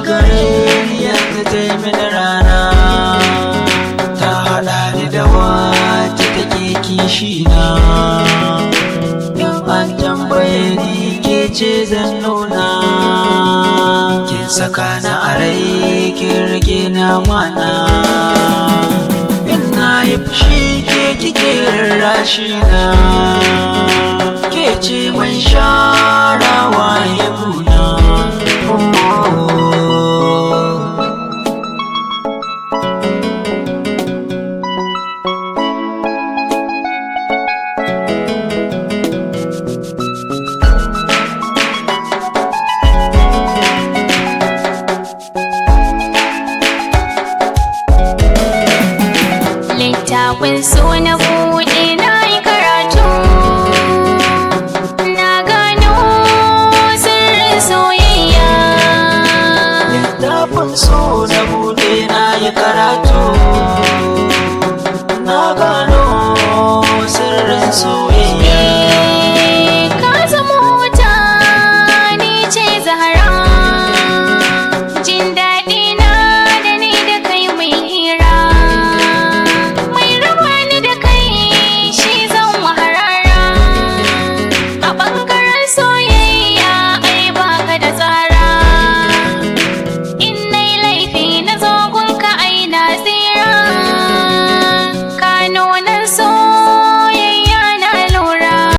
gare ni yanzu ta yi mini rana, ta haɗa ni da wacce take kishi na. In an tambaye ni ke ce zan nuna, kin saka na a rai kin rage na mana. In na yi fushi ke kike rarrashi na, ke ce mai sharawa ya buna.